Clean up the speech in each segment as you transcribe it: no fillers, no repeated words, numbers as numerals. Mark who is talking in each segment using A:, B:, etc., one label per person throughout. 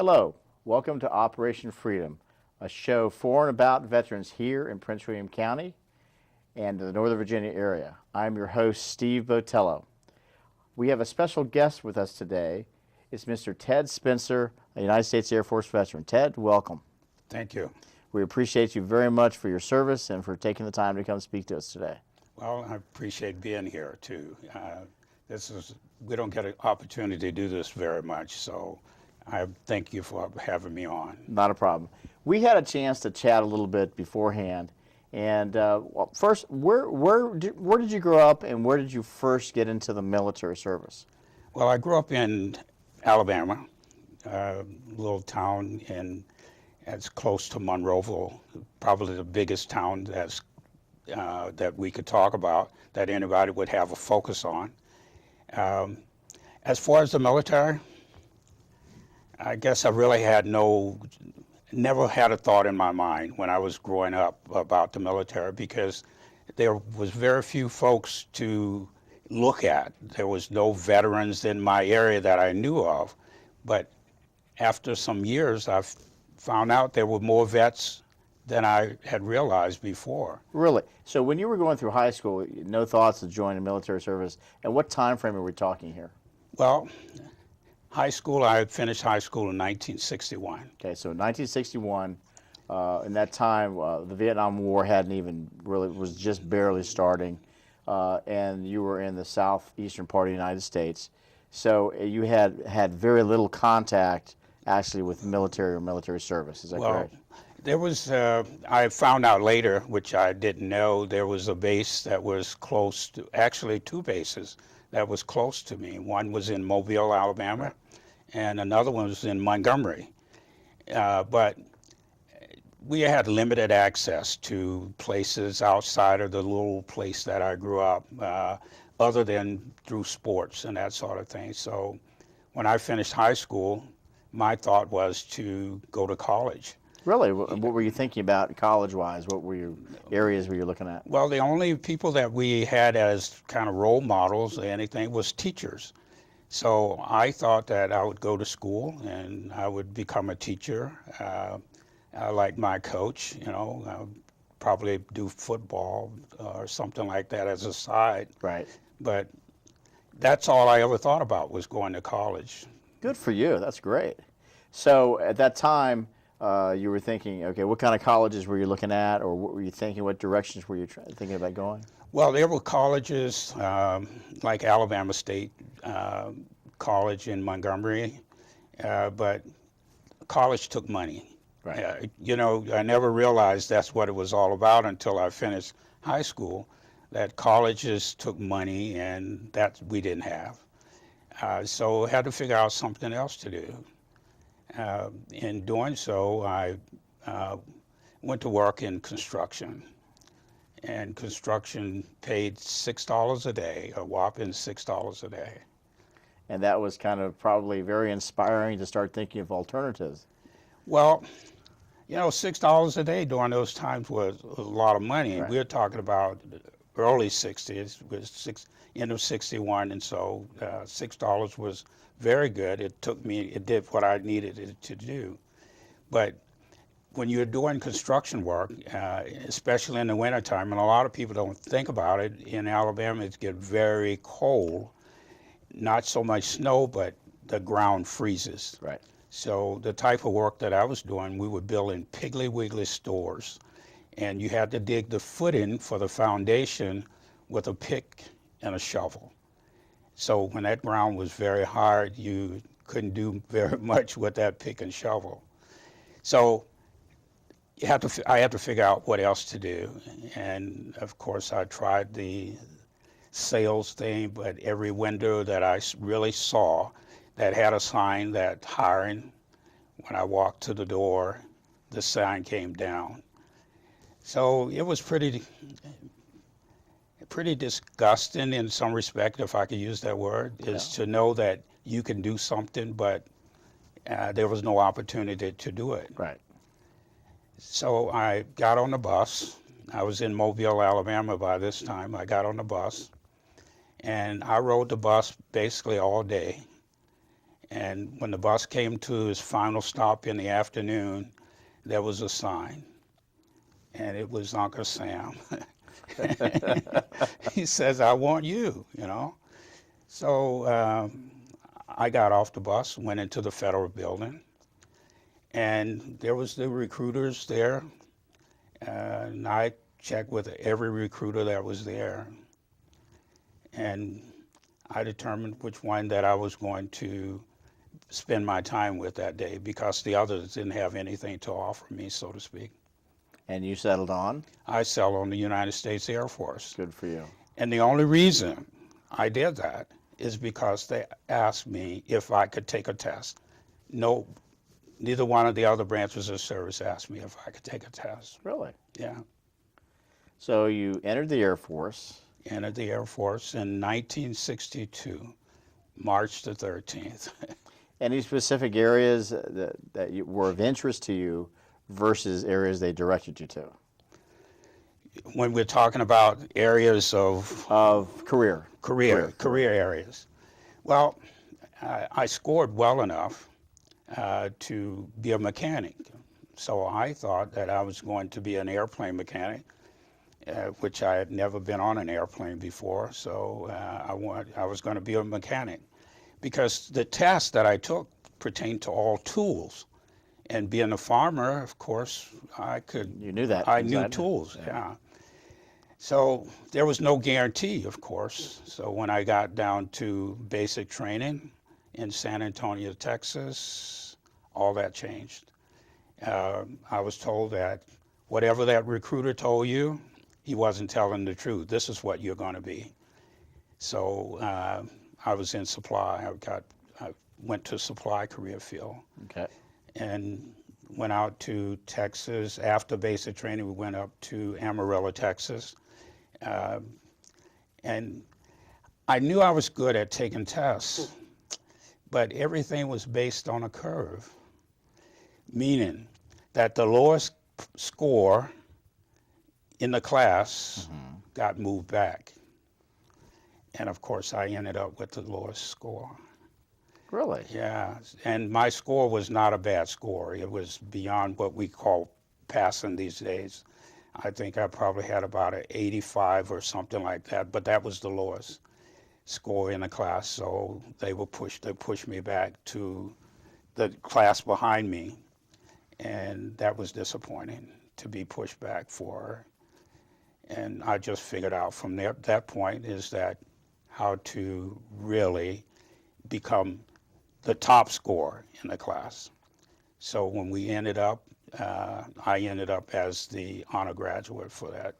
A: Hello, welcome to Operation Freedom, a show for and about veterans here in Prince William County and the Northern Virginia area. I'm your host, Steve Botello. We have a special guest with us today. It's Mr. Ted Spencer, a United States Air Force veteran. Ted, welcome.
B: Thank you.
A: We appreciate you very much for your service and for taking the time to come speak to us today.
B: Well, I appreciate being here too. We don't get an opportunity to do this very much, so I thank you for having me on.
A: Not a problem. We had a chance to chat a little bit beforehand. And first, where did you grow up, and where did you first get into the military service?
B: Well, I grew up in Alabama, a little town as close to Monroeville, probably the biggest town that we could talk about, that anybody would have a focus on. As far as the military, I guess I really never had a thought in my mind when I was growing up about the military, because there was very few folks to look at. There was no veterans in my area that I knew of. But after some years, I found out there were more vets than I had realized before.
A: Really? So when you were going through high school, no thoughts of joining the military service, and what time frame are we talking here?
B: Well, I had finished high school in 1961.
A: Okay, so 1961, in that time, the Vietnam War was just barely starting, and you were in the southeastern part of the United States. So you had very little contact, actually, with military or military service. Is that correct?
B: There was, I found out later, which I didn't know, there was a base that was close to, actually two bases that was close to me. One was in Mobile, Alabama, and another one was in Montgomery. But we had limited access to places outside of the little place that I grew up, other than through sports and that sort of thing. So when I finished high school, my thought was to go to college.
A: Really? What were you thinking about college-wise? What were your areas were you looking at?
B: Well, the only people that we had as kind of role models or anything was teachers. So I thought that I would go to school and I would become a teacher, like my coach, probably do football or something like that as a side.
A: Right.
B: But that's all I ever thought about, was going to college.
A: Good for you. That's great. So at that time, you were thinking, okay, what kind of colleges were you looking at, or what were you thinking? What directions were you thinking about going?
B: Well, there were colleges like Alabama State College in Montgomery, but college took money.
A: Right.
B: I never realized that's what it was all about until I finished high school, that colleges took money and that we didn't have. So I had to figure out something else to do. In doing so, I went to work in construction. And construction paid $6 a day, a whopping $6 a day.
A: And that was kind of probably very inspiring to start thinking of alternatives.
B: Well, $6 a day during those times was a lot of money.
A: Right.
B: We're talking about early 60s, end of 61, and so $6 was very good. It did what I needed it to do. But when you're doing construction work, especially in the wintertime, and a lot of people don't think about it, in Alabama it gets very cold, not so much snow, but the ground freezes.
A: Right.
B: So the type of work that I was doing, we were building Piggly Wiggly stores, and you had to dig the footing for the foundation with a pick and a shovel. So when that ground was very hard, you couldn't do very much with that pick and shovel. So I had to figure out what else to do. And of course, I tried the sales thing, but every window that I really saw that had a sign that hiring, when I walked to the door, the sign came down. So it was pretty disgusting in some respect, if I could use that word, is to know that you can do something, but there was no opportunity to do it.
A: Right.
B: So I got on the bus. I was in Mobile, Alabama by this time. I got on the bus, and I rode the bus basically all day. And when the bus came to its final stop in the afternoon, there was a sign, and it was Uncle Sam. He says, "I want you," you know. So I got off the bus, went into the federal building, and there was the recruiters there, and I checked with every recruiter that was there, and I determined which one that I was going to spend my time with that day because the others didn't have anything to offer me, so to speak.
A: And you settled on?
B: I settled on the United States Air Force.
A: Good for you.
B: And the only reason I did that is because they asked me if I could take a test. No, neither one of the other branches of service asked me if I could take a test.
A: Really?
B: Yeah.
A: So you entered the Air Force.
B: Entered the Air Force in 1962, March the 13th.
A: Any specific areas that were of interest to you versus areas they directed you to?
B: When we're talking about areas of
A: Career
B: areas, well, I scored well enough to be a mechanic. So I thought that I was going to be an airplane mechanic, which I had never been on an airplane before. So I was going to be a mechanic because the test that I took pertained to all tools. And being a farmer, of course,
A: You knew that.
B: I knew tools, yeah. So there was no guarantee, of course. So when I got down to basic training in San Antonio, Texas, all that changed. I was told that whatever that recruiter told you, he wasn't telling the truth. This is what you're going to be. So I was in supply. I went to supply career field.
A: Okay.
B: And went out to Texas. After basic training, we went up to Amarillo, Texas. And I knew I was good at taking tests, but everything was based on a curve, meaning that the lowest score in the class got moved back. And of course, I ended up with the lowest score.
A: Really?
B: Yeah, and my score was not a bad score. It was beyond what we call passing these days. I think I probably had about an 85 or something like that, but that was the lowest score in the class. So they pushed me back to the class behind me, and that was disappointing to be pushed back for. And I just figured out from that point is that how to really become the top scorer in the class. So when we ended up, I ended up as the honor graduate for that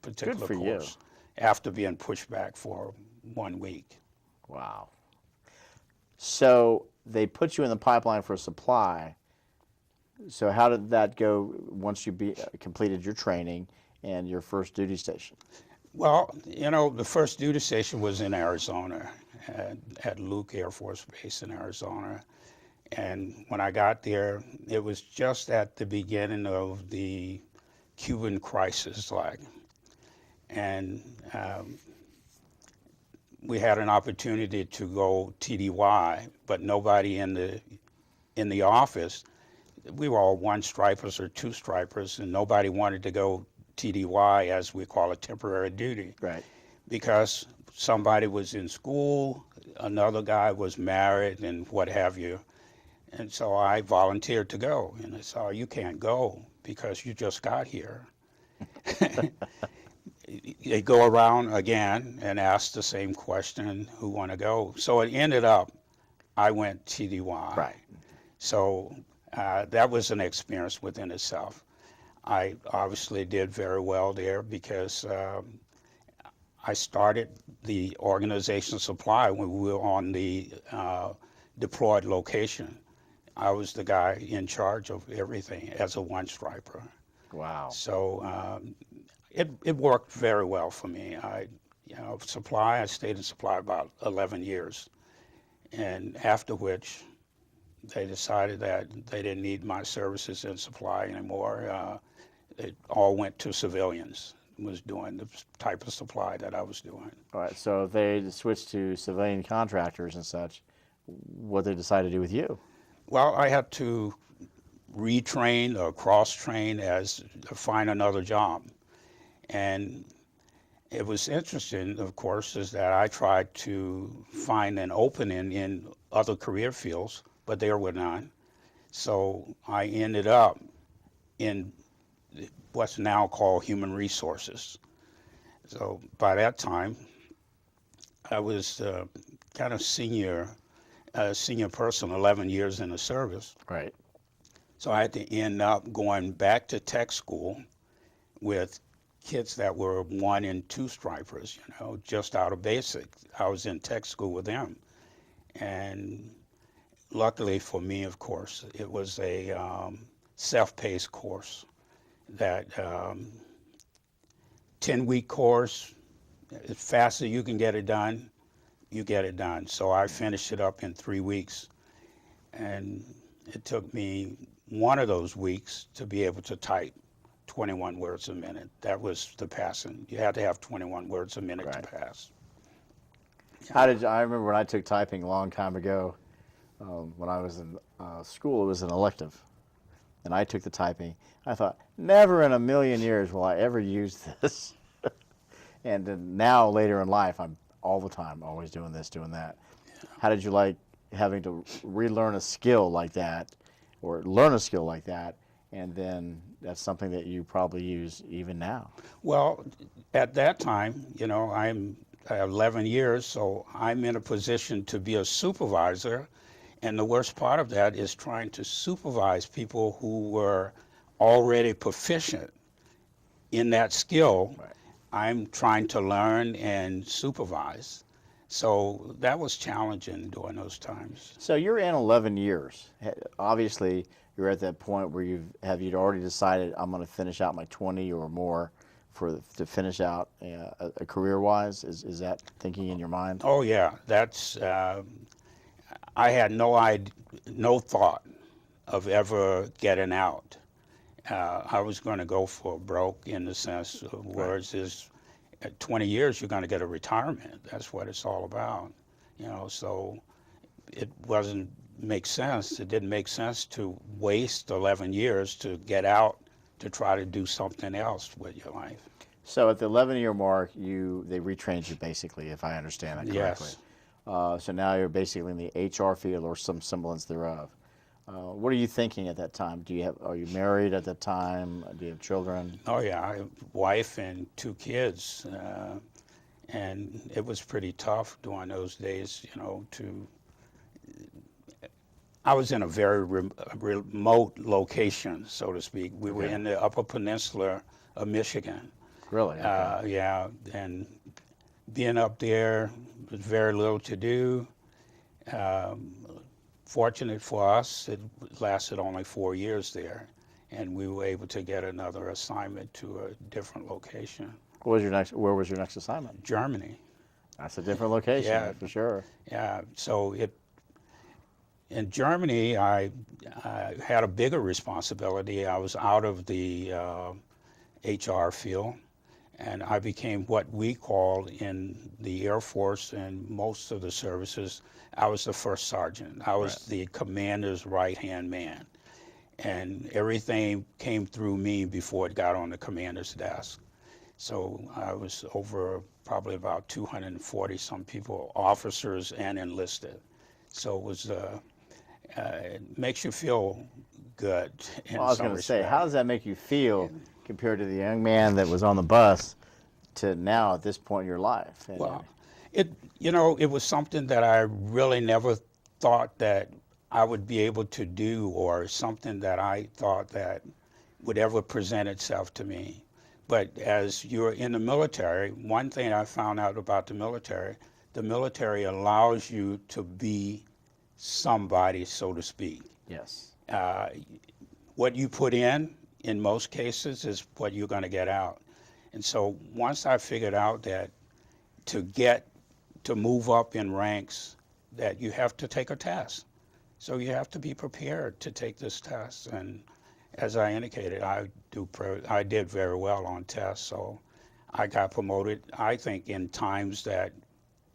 B: particular
A: Good for
B: course after being pushed back for 1 week.
A: Wow. So they put you in the pipeline for supply. So how did that go once you completed your training and your first duty station?
B: Well, you know, the first duty station was in Arizona, at Luke Air Force Base in Arizona. And when I got there, it was just at the beginning of the Cuban crisis, and we had an opportunity to go TDY, but nobody in the office. We were all one stripers or two stripers, and nobody wanted to go TDY, as we call it, temporary duty.
A: Right.
B: Because somebody was in school, another guy was married, and what have you. And so I volunteered to go. And they said, "Oh, you can't go because you just got here." They go around again and ask the same question, who want to go? So it ended up, I went TDY.
A: Right.
B: So that was an experience within itself. I obviously did very well there because I started the organization supply when we were on the deployed location. I was the guy in charge of everything as a one striper.
A: Wow.
B: So it worked very well for me. I stayed in supply about 11 years, and after which they decided that they didn't need my services in supply anymore. It all went to civilians, was doing the type of supply that I was doing.
A: All right. So if they switched to civilian contractors and such, what they decided to do with you.
B: Well, I had to retrain or cross-train as find another job. And it was interesting, of course, is that I tried to find an opening in other career fields, but there were none. So I ended up in what's now called human resources. So by that time, I was kind of senior person, 11 years in the service.
A: Right.
B: So I had to end up going back to tech school with kids that were 1 and 2 stripers, just out of basic. I was in tech school with them. And luckily for me, of course, it was a self-paced course that 10-week course, as fast as you can get it done, you get it done. So I finished it up in 3 weeks. And it took me one of those weeks to be able to type 21 words a minute. That was the passing. You had to have 21 words a minute
A: Right.
B: to pass.
A: I remember when I took typing a long time ago, when I was in school, it was an elective. And I took the typing. I thought, never in a million years will I ever use this. And then now, later in life, I'm all the time always doing this, doing that. Yeah. How did you like having to relearn a skill like that, or learn a skill like that, and then that's something that you probably use even now?
B: Well, at that time, I'm 11 years, so I'm in a position to be a supervisor. And the worst part of that is trying to supervise people who were already proficient in that skill.
A: Right.
B: I'm trying to learn and supervise. So that was challenging during those times.
A: So you're in 11 years. Obviously, you're at that point where you'd already decided, I'm going to finish out my 20 or more to finish out a career-wise? Is that thinking in your mind?
B: Oh yeah, that's. I had no thought of ever getting out. I was going to go for broke, in the sense of words is, at 20 years you're going to get a retirement. That's what it's all about, So it make sense. It didn't make sense to waste 11 years to get out to try to do something else with your life.
A: So at the 11-year mark, they retrained you basically, if I understand that correctly.
B: Yes.
A: So now you're basically in the HR field or some semblance thereof. What are you thinking at that time? Are you married at that time? Do you have children?
B: Oh yeah, I have a wife and 2 kids, and it was pretty tough during those days. I was in a very remote location, so to speak. We were in the Upper Peninsula of Michigan.
A: Really? Okay.
B: Yeah, and being up there was very little to do. Fortunate for us, it lasted only 4 years there, and we were able to get another assignment to a different location.
A: Where was your next assignment?
B: Germany.
A: That's a different location,
B: Yeah.
A: for sure.
B: Yeah, so in Germany, I had a bigger responsibility. I was out of the HR field, and I became what we call in the Air Force and most of the services, I was the first sergeant. I was the commander's right-hand man. And everything came through me before it got on the commander's desk. So I was over probably about 240 some people, officers and enlisted. So it was, it makes you feel good in
A: Well, I was
B: some
A: going to say,
B: respect.
A: how does that make you feel compared to the young man that was on the bus to now at this point in your life?
B: Well, it was something that I really never thought that I would be able to do, or something that I thought that would ever present itself to me. But as you're in the military, one thing I found out about the military allows you to be somebody, so to speak.
A: Yes.
B: What you put in most cases, is what you're going to get out. And so once I figured out that to move up in ranks, that you have to take a test. So you have to be prepared to take this test. And as I indicated, I did very well on tests. So I got promoted, I think, in times that,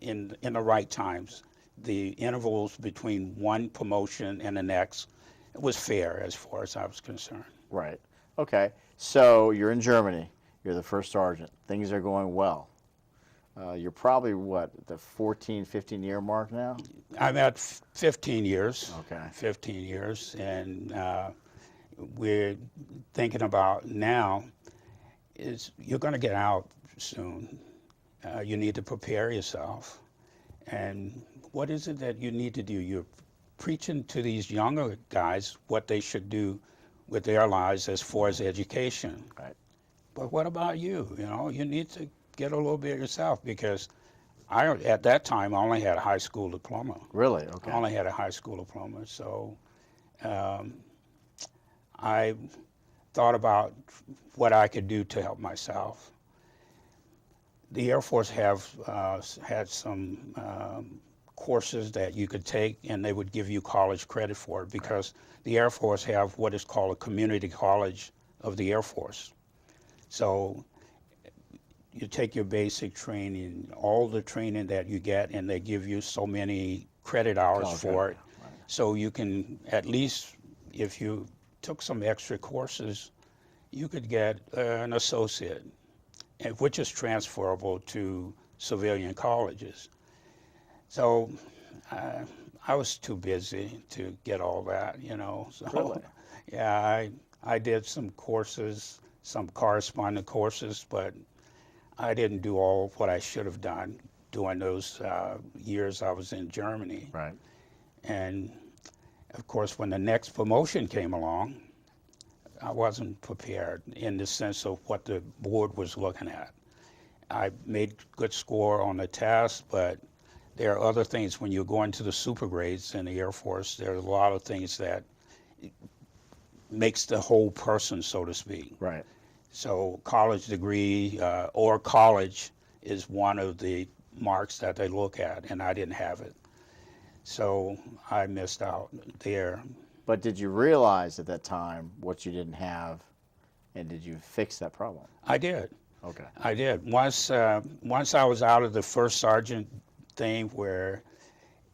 B: in the right times, the intervals between one promotion and the next was fair as far as I was concerned.
A: Right. Okay. So you're in Germany. You're the first sergeant. Things are going well. You're probably, what, the 14, 15-year mark now?
B: I'm at 15 years.
A: Okay.
B: 15 years, and we're thinking about now is you're going to get out soon. You need to prepare yourself. And what is it that you need to do? You're preaching to these younger guys what they should do with their lives as far as education.
A: Right.
B: But what about you? You know, you need to get a little bit yourself, because I, at that time, I only had a high school diploma.
A: Really? Okay.
B: I only had a high school diploma. So I thought about what I could do to help myself. The Air Force had some courses that you could take, and they would give you college credit for it, because the Air Force have what is called a community college of the Air Force. So you take your basic training, all the training that you get, and they give you so many credit hours for it.
A: Right.
B: So you can, at least if you took some extra courses, you could get an associate, which is transferable to civilian colleges. So I was too busy to get all that, you know. So,
A: Really?
B: yeah, I did some courses, some correspondence courses, but I didn't do all what I should have done during those years I was in Germany.
A: Right.
B: And of course, when the next promotion came along, I wasn't prepared in the sense of what the board was looking at. I made good score on the test, but there are other things when you're going to the super grades in the Air Force. There are a lot of things that makes the whole person, so to speak.
A: Right.
B: So college degree or college is one of the marks that they look at, and I didn't have it. So I missed out there.
A: But did you realize at that time what you didn't have, and did you fix that problem?
B: I did.
A: Okay.
B: I did. Once I was out of the first sergeant thing, where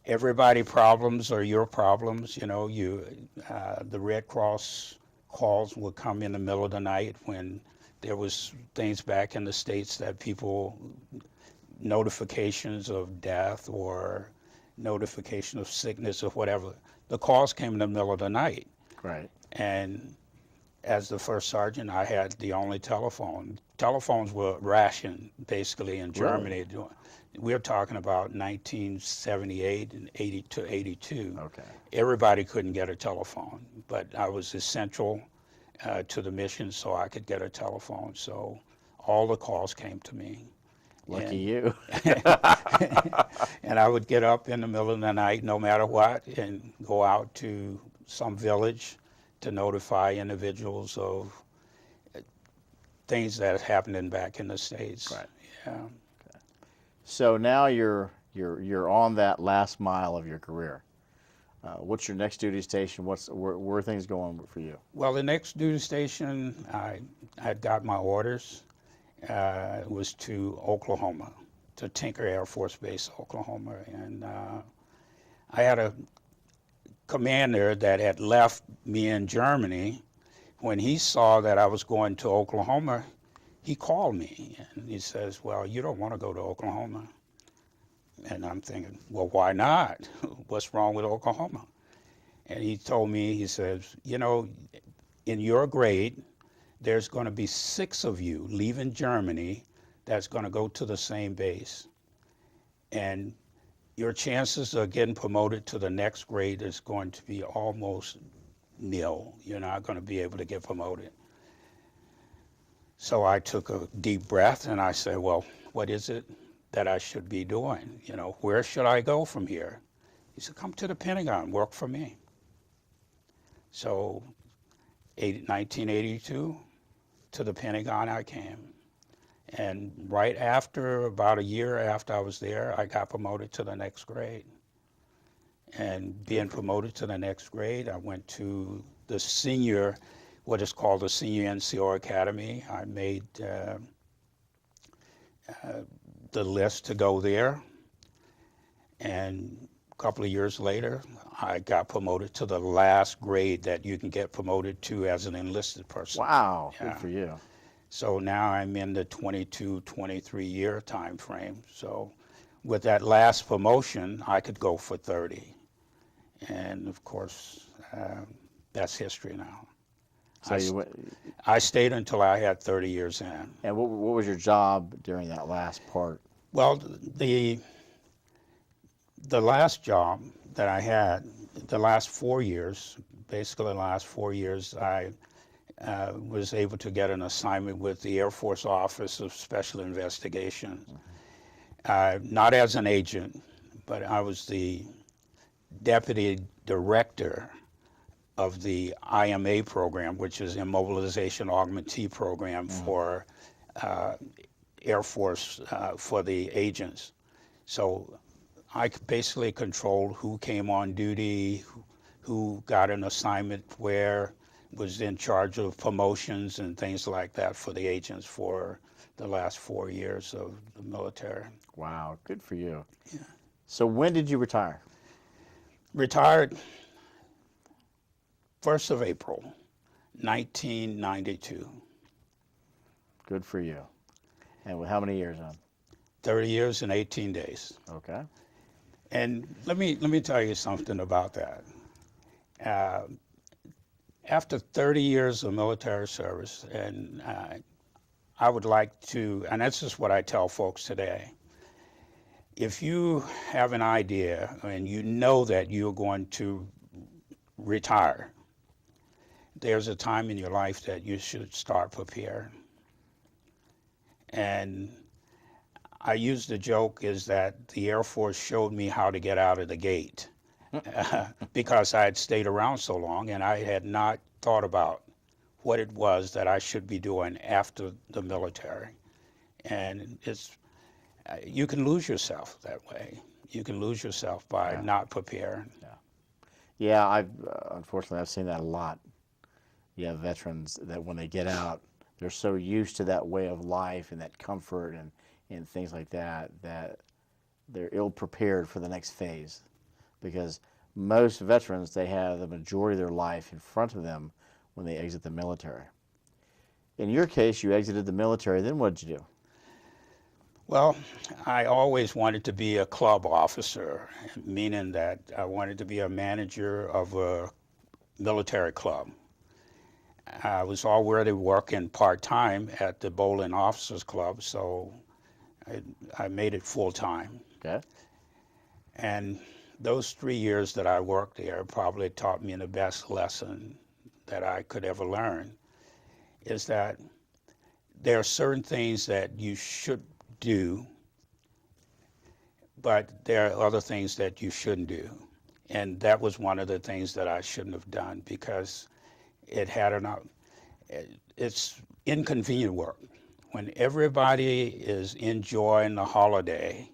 B: everybody problems are your problems, you know, the Red Cross calls would come in the middle of the night when there was things back in the States that people, notifications of death or notification of sickness or whatever. The calls came in the middle of the night.
A: Right.
B: And as the first sergeant, I had the only telephone. Telephones were rationed, basically, in Germany.
A: Really?
B: We're talking about 1978 and 82.
A: Okay.
B: Everybody couldn't get a telephone, but I was essential to the mission, so I could get a telephone. So all the calls came to me.
A: Lucky you.
B: And I would get up in the middle of the night, no matter what, and go out to some village to notify individuals of things that happened back in the States.
A: Right.
B: Yeah.
A: Okay. So now you're on that last mile of your career. What's your next duty station? Where are things going for you?
B: Well, the next duty station, I got my orders. It was to Oklahoma, to Tinker Air Force Base, Oklahoma. And I had a commander that had left me in Germany. When he saw that I was going to Oklahoma, he called me and he says, well, you don't want to go to Oklahoma. And I'm thinking, well, why not? What's wrong with Oklahoma? And he told me, he says, you know, in your grade, there's going to be 6 of you leaving Germany that's going to go to the same base. And your chances of getting promoted to the next grade is going to be almost nil. You're not going to be able to get promoted. So I took a deep breath and I said, well, what is it that I should be doing? You know, where should I go from here? He said, come to the Pentagon, work for me. So 1982, to the Pentagon I came. And right after, about a year after I was there, I got promoted to the next grade. And being promoted to the next grade, I went to the senior, what is called the Senior NCO Academy. I made the list to go there. And couple of years later, I got promoted to the last grade that you can get promoted to as an enlisted person.
A: Wow, good
B: Yeah.
A: for you.
B: So now I'm in the 22, 23 year time frame. So with that last promotion, I could go for 30. And of course, that's history now.
A: So you went,
B: I stayed until I had 30 years in.
A: and what was your job during that last part?
B: Well, the last job that I had, the last 4 years, basically the last 4 years, I was able to get an assignment with the Air Force Office of Special Investigations. Not as an agent, but I was the deputy director of the IMA program, which is Immobilization Augmentee program for Air Force, for the agents. So I basically controlled who came on duty, who got an assignment where, was in charge of promotions and things like that for the agents for the last 4 years of the military.
A: Wow, good for you. Yeah. So when did you retire?
B: Retired 1st of April, 1992.
A: Good for you. And with how many years on?
B: 30 years and 18 days.
A: Okay.
B: And let me tell you something about that. After 30 years of military service, and I would like to, and this is what I tell folks today, if you have an idea and you know that you're going to retire, there's a time in your life that you should start preparing. And I use the joke is that the Air Force showed me how to get out of the gate because I had stayed around so long and I had not thought about what it was that I should be doing after the military. And it's, you can lose yourself that way. You can lose yourself by not preparing.
A: Yeah, I've unfortunately I've seen that a lot. You have veterans that when they get out, they're so used to that way of life and that comfort and things like that, that they're ill prepared for the next phase. Because most veterans, they have the majority of their life in front of them when they exit the military. In your case, you exited the military, then what did you do?
B: Well, I always wanted to be a club officer, meaning that I wanted to be a manager of a military club. I was already working part-time at the Bowling Officers Club, so I made it full-time.
A: Okay.
B: And those 3 years that I worked there probably taught me the best lesson that I could ever learn, is that there are certain things that you should do, but there are other things that you shouldn't do. And that was one of the things that I shouldn't have done because it's inconvenient work. When everybody is enjoying the holiday,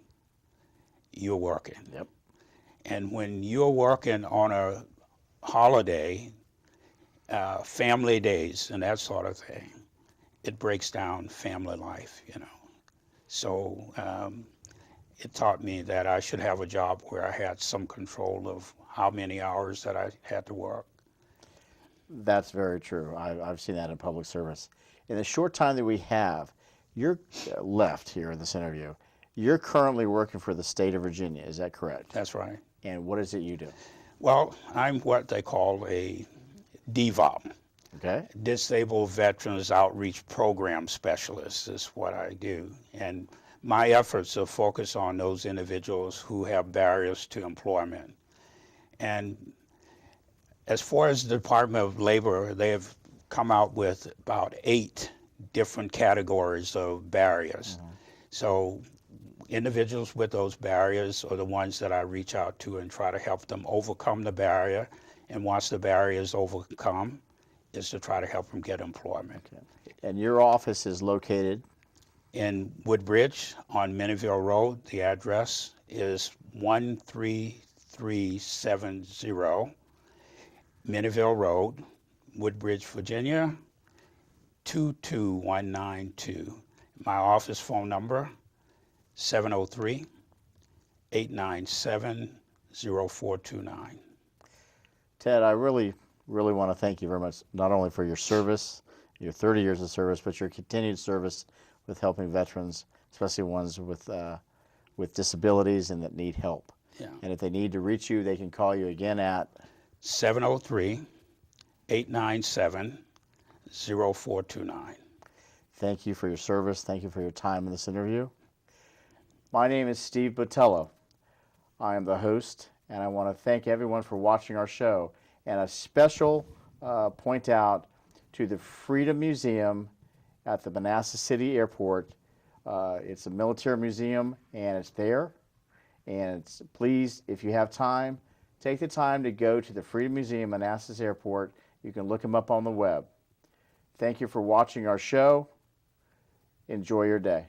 B: you're working.
A: Yep.
B: And when you're working on a holiday, family days and that sort of thing, it breaks down family life, you know. So it taught me that I should have a job where I had some control of how many hours that I had to work.
A: That's very true. I've seen that in public service. In the short time that we have, you're left here in this interview. You're currently working for the state of Virginia, is that correct?
B: That's right.
A: And what is it you do?
B: Well, I'm what they call a DVOP.
A: Okay.
B: Disabled Veterans Outreach Program Specialist is what I do. And my efforts are focused on those individuals who have barriers to employment. And as far as the Department of Labor, they have come out with about 8 different categories of barriers. Mm-hmm. So individuals with those barriers are the ones that I reach out to and try to help them overcome the barrier. And once the barrier is overcome, is to try to help them get employment.
A: Okay. And your office is located?
B: In Woodbridge on Minnieville Road. The address is 13370 Minnieville Road, Woodbridge, Virginia, 22192. My office phone number, 703-897-0000. 0429.
A: Ted, I really, really want to thank you very much, not only for your service, your 30 years of service, but your continued service with helping veterans, especially ones with disabilities and that need help.
B: Yeah.
A: And if they need to reach you, they can call you again at
B: 703-897-0429.
A: Thank you for your service. Thank you for your time in this interview. My name is Steve Botello. I am the host, and I want to thank everyone for watching our show. And a special point out to the Freedom Museum at the Manassas City Airport. It's a military museum, and it's there. And please, if you have time, take the time to go to the Freedom Museum, Manassas Airport. You can look them up on the web. Thank you for watching our show. Enjoy your day.